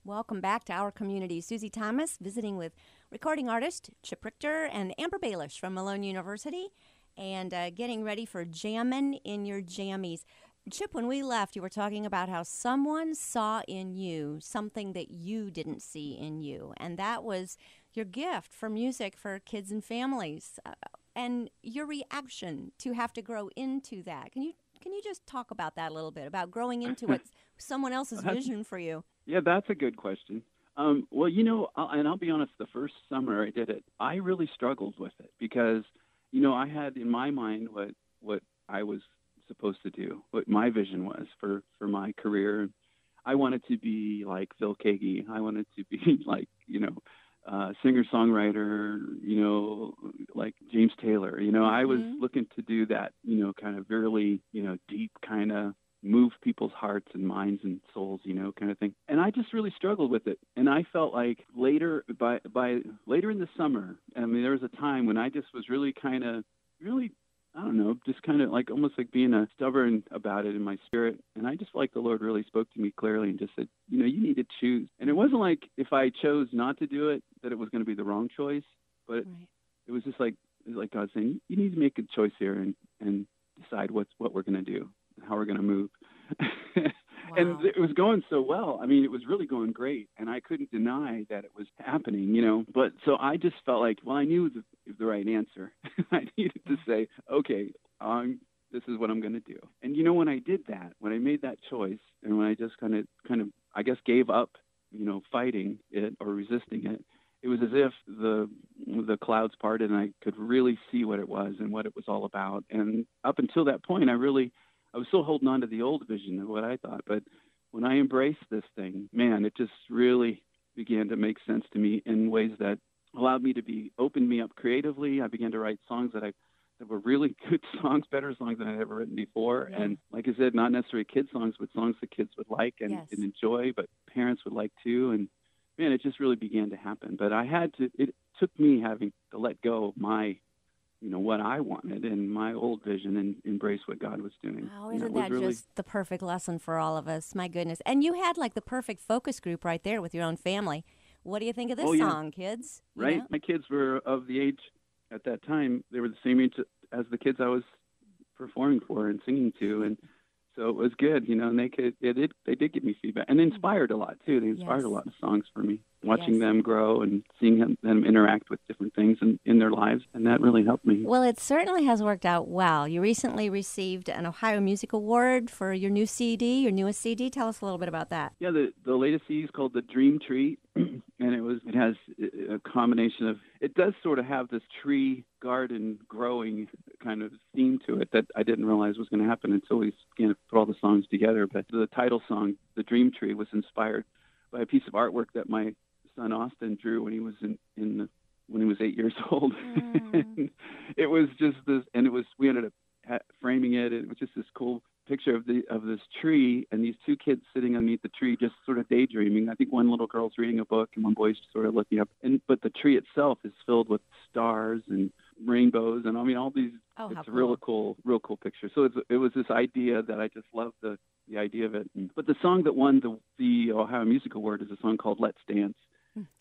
Welcome back to our community. Susie Thomas visiting with recording artist Chip Richter and Amber Baelish from Malone University and getting ready for Jammin' in Your Jammies. Chip, when we left, you were talking about how someone saw in you something that you didn't see in you, and that was your gift for music for kids and families, and your reaction to have to grow into that. Can you just talk about that a little bit, about growing into what's someone else's That's, vision for you? yeah, that's a good question. Well, and I'll be honest, the first summer I did it, I really struggled with it because, I had in my mind what I was supposed to do, what my vision was for my career. I wanted to be like Phil Keaggy. I wanted to be like, singer-songwriter, like James Taylor. I was Mm-hmm. looking to do that, kind of really, deep kind of move people's hearts and minds and souls, kind of thing. And I just really struggled with it. And I felt like by later in the summer, I mean, there was a time when I just was really kind of really I don't know, just kind of like almost like being stubborn about it in my spirit. And I just felt like the Lord really spoke to me clearly and just said, you need to choose. And it wasn't like if I chose not to do it, that it was going to be the wrong choice. But Right. it was just like, it was like God saying, you need to make a choice here and decide what we're going to do, how we're going to move. And Wow. it was going so well. I mean, it was really going great, and I couldn't deny that it was happening. But so I just felt like, well, I knew the right answer. I needed to say, okay, this is what I'm going to do. And when I did that, when I made that choice, and when I just kind of, I guess, gave up, fighting it or resisting it, it was as if the clouds parted and I could really see what it was and what it was all about. And up until that point, I was still holding on to the old vision of what I thought. But when I embraced this thing, man, it just really began to make sense to me in ways that allowed me to opened me up creatively. I began to write songs that were really good songs, better songs than I'd ever written before. Yeah. And like I said, not necessarily kid songs, but songs that kids would like and Yes. enjoy, but parents would like too. And man, it just really began to happen. But it took me having to let go of my, what I wanted and my old vision and embrace what God was doing. Wow, And isn't it was that really, just the perfect lesson for all of us? My goodness. And you had like the perfect focus group right there with your own family. What do you think of oh this yeah, song, kids? right. My kids were of the age at that time, they were the same age as the kids I was performing for and singing to. And so it was good, and they did give me feedback and inspired a lot too. They inspired a Yes. lot of songs for me, watching Yes. them grow and seeing them interact with different things in their lives. And that really helped me. Well, it certainly has worked out well. You recently received an Ohio Music Award for your new CD, your newest CD. Tell us a little bit about that. Yeah, the latest CD is called The Dream Tree, and it has a combination of, it does sort of have this tree garden growing kind of theme to it that I didn't realize was going to happen until we began to put all the songs together. But the title song, The Dream Tree, was inspired by a piece of artwork that my son Austin drew when he was when he was 8 years old. Mm. And it was just this, and we ended up framing it. And it was just this cool picture of this tree and these two kids sitting underneath the tree, just sort of daydreaming. I think one little girl's reading a book and one boy's sort of looking up. But the tree itself is filled with stars and rainbows, and I mean all these. Oh, how It's a cool. real cool picture. So it was this idea that I just loved the idea of it. But the song that won the Ohio Music Award is a song called Let's Dance.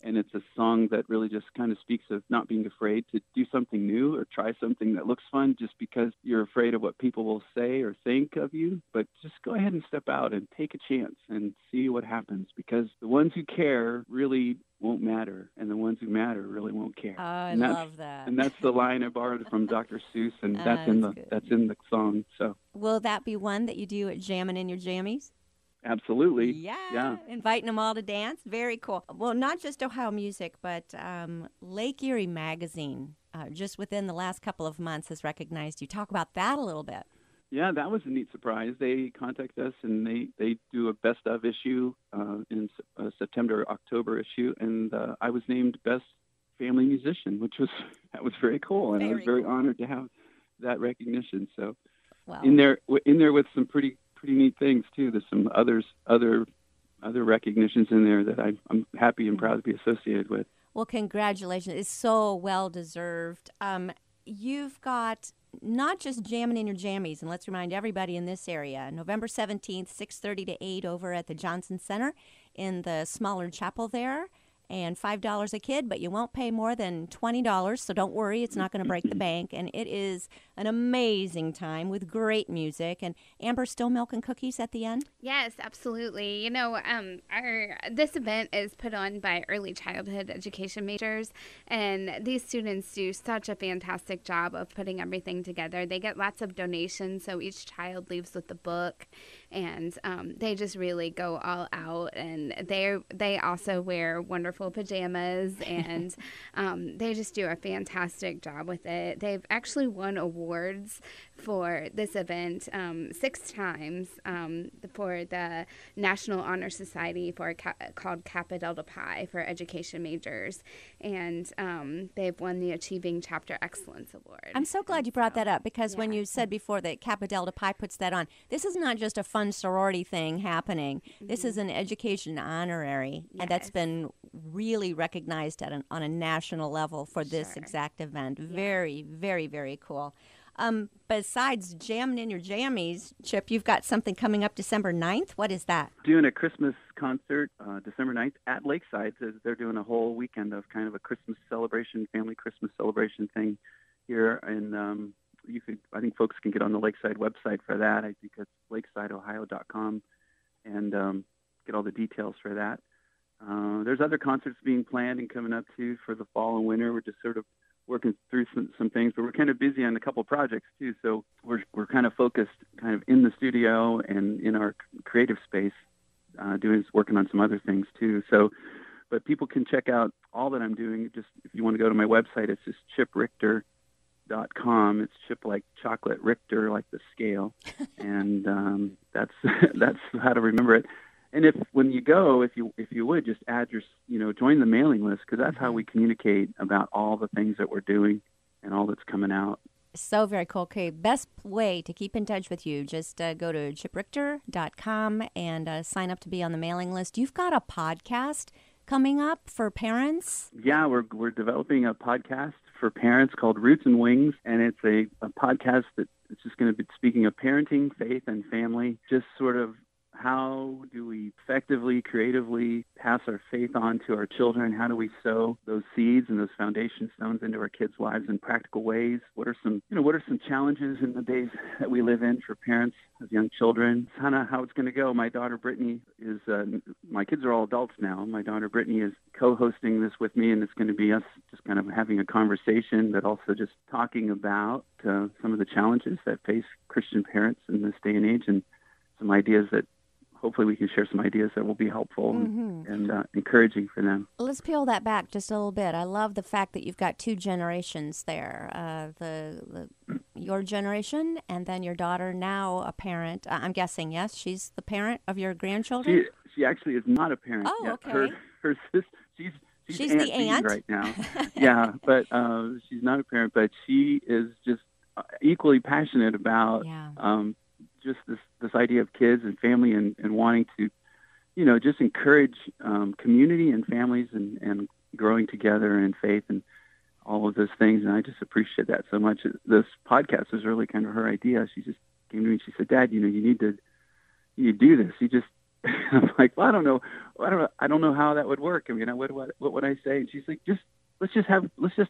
And it's a song that really just kind of speaks of not being afraid to do something new or try something that looks fun just because you're afraid of what people will say or think of you. But just go ahead and step out and take a chance and see what happens, because the ones who care really won't matter, and the ones who matter really won't care. Oh, I And love that. that's the line I borrowed from Dr. Seuss, and that's in That's good. the song. So Will that be one that you do at Jammin' in Your Jammies? absolutely, Yeah, yeah. inviting them all to dance. Very cool. Well, not just Ohio Music, but Lake Erie Magazine, just within the last couple of months, has recognized you. Talk about that a little bit. Yeah, that was a neat surprise. They contact us and they do a best of issue in September, October issue, and I was named best family musician, which was that was very cool, and I was Very very cool. honored to have that recognition. So Well, in there with some pretty neat things too. There's some other recognitions in there that I'm happy and proud to be associated with. well, congratulations. It's so well deserved. You've got not just jamming in your jammies, and let's remind everybody in this area, November 17th, 6:30 to 8 over at the Johnson Center in the smaller chapel there, and $5 a kid, but you won't pay more than $20, so don't worry, it's not going to break the bank, and it is an amazing time with great music. And Amber, still milk and cookies at the end? Yes, absolutely. You know, this event is put on by early childhood education majors, and these students do such a fantastic job of putting everything together. They get lots of donations, so each child leaves with a book, and they just really go all out. And they also wear wonderful pajamas, and they just do a fantastic job with it. They've actually won awards for this event 6 times for the National Honor Society called Kappa Delta Pi for education majors, and they've won the Achieving Chapter Excellence Award. I'm so glad you brought that up, because when you said before that Kappa Delta Pi puts that on, this is not just a fun sorority thing happening. This is an education honorary, and that's been really recognized on a national level for this exact event. Very, very, very cool. Besides jamming in your jammies, Chip, you've got something coming up December 9th. What is that? Doing a Christmas concert December 9th at Lakeside. They're doing a whole weekend of kind of a Christmas celebration, family Christmas celebration thing here. And I think folks can get on the Lakeside website for that. I think it's lakesideohio.com and get all the details for that. There's other concerts being planned and coming up too for the fall and winter. We're just sort of working through some things, but we're kind of busy on a couple projects too. So we're kind of focused kind of in the studio and in our creative space, working on some other things too. So, but people can check out all that I'm doing. Just if you want to go to my website, it's just chiprichter.com. It's Chip like chocolate, Richter like the scale, and that's how to remember it. And when you go, if you would just add join the mailing list, because that's how we communicate about all the things that we're doing and all that's coming out. So very cool. Okay, best way to keep in touch with you, just go to chiprichter.com and sign up to be on the mailing list. You've got a podcast coming up for parents? Yeah, we're developing a podcast for parents called Roots and Wings, and it's a podcast that it's just going to be speaking of parenting, faith, and family, just sort of how do we effectively, creatively pass our faith on to our children? How do we sow those seeds and those foundation stones into our kids' lives in practical ways? What are some challenges in the days that we live in for parents of young children? Kind of how it's going to go. My daughter Brittany is, my kids are all adults now. My daughter Brittany is co-hosting this with me, and it's going to be us just kind of having a conversation, but also just talking about some of the challenges that face Christian parents in this day and age, and some ideas that hopefully we can share some ideas that will be helpful and encouraging for them. Let's peel that back just a little bit. I love the fact that you've got 2 generations there, your generation and then your daughter, now a parent. I'm guessing, yes? She's the parent of your grandchildren? She actually is not a parent yet. Okay. Her sister, she's the aunt right now. Yeah, but she's not a parent, but she is just equally passionate about just this idea of kids and family and wanting to, just encourage community and families and growing together in faith and all of those things. And I just appreciate that so much. This podcast was really kind of her idea. She just came to me and she said, "Dad, you need to do this. You just," I'm like, "Well, I don't know how that would work. I mean, what would I say?" And she's like, let's just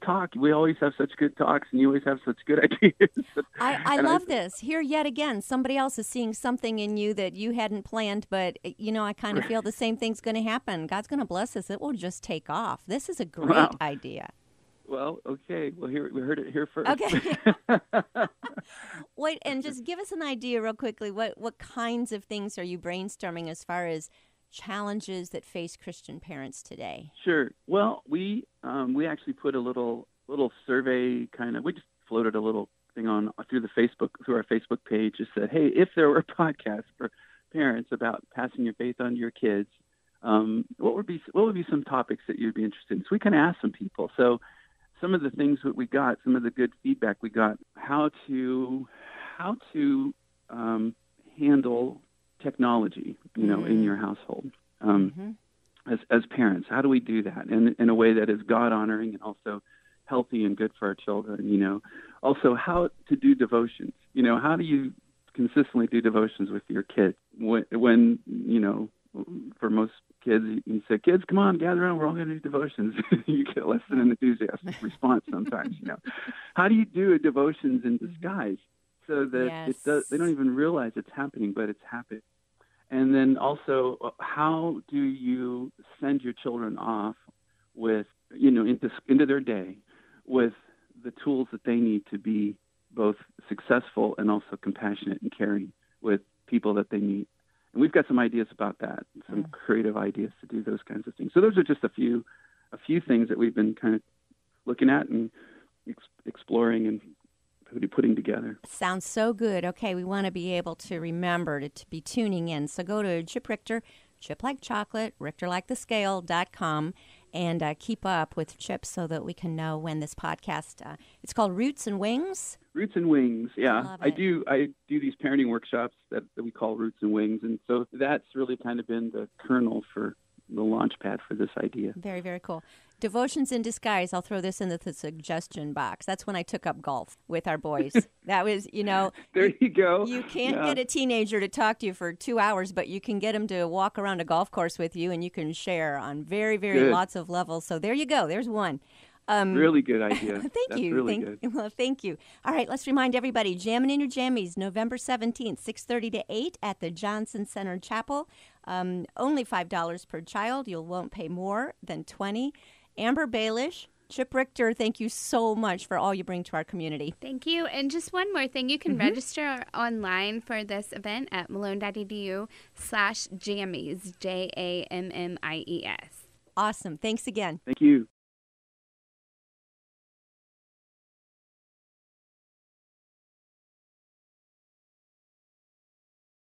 talk. We always have such good talks, and you always have such good ideas. I love this. Here yet again, somebody else is seeing something in you that you hadn't planned, but, I kind of feel the same thing's going to happen. God's going to bless us. It will just take off. This is a great idea. Well, okay. Well, we heard it here first. Okay. Wait, and just give us an idea real quickly. What kinds of things are you brainstorming as far as challenges that face Christian parents today? Sure. Well, we actually put a little survey we just floated a little thing through our Facebook page. Just said, hey, if there were a podcast for parents about passing your faith on to your kids, what would be some topics that you'd be interested in? So we kind of asked some people. So some of the things that we got, some of the good feedback we got, how to handle technology, in your household. As parents, how do we do that in a way that is God honoring and also healthy and good for our children, Also, how to do devotions. How do you consistently do devotions with your kids? When for most kids, you say, kids, come on, gather around, we're all going to do devotions. You get less than an enthusiastic response sometimes, How do you do a devotions in disguise so that they don't even realize it's happening, but it's happening? And then also, how do you send your children off with, into their day with the tools that they need to be both successful and also compassionate and caring with people that they meet? And we've got some ideas about that, some creative ideas to do those kinds of things. So those are just a few things that we've been kind of looking at and exploring and putting together. Sounds so good. Okay, we want to be able to remember to be tuning in. So go to Chip Richter, Chip like chocolate, richterlikethescale.com, and keep up with Chip so that we can know when this podcast, it's called Roots and Wings. Roots and Wings, yeah. I do these parenting workshops that we call Roots and Wings, and so that's really kind of been the kernel for the launch pad for this idea. Very, very cool. Devotions in disguise. I'll throw this into the suggestion box. That's when I took up golf with our boys. That was, There you go. You can't get a teenager to talk to you for 2 hours, but you can get them to walk around a golf course with you, and you can share on very, very lots of levels. So there you go. There's one. Really good idea. Thank you. Really good. Well, thank you. All right, let's remind everybody, Jammin' in Your Jammies, November 17th, 6:30 to 8 at the Johnson Center Chapel. Only $5 per child. You won't pay more than $20. Amber Baelish, Chip Richter, thank you so much for all you bring to our community. Thank you. And just one more thing. You can register online for this event at malone.edu/jammies, JAMMIES. Awesome. Thanks again. Thank you.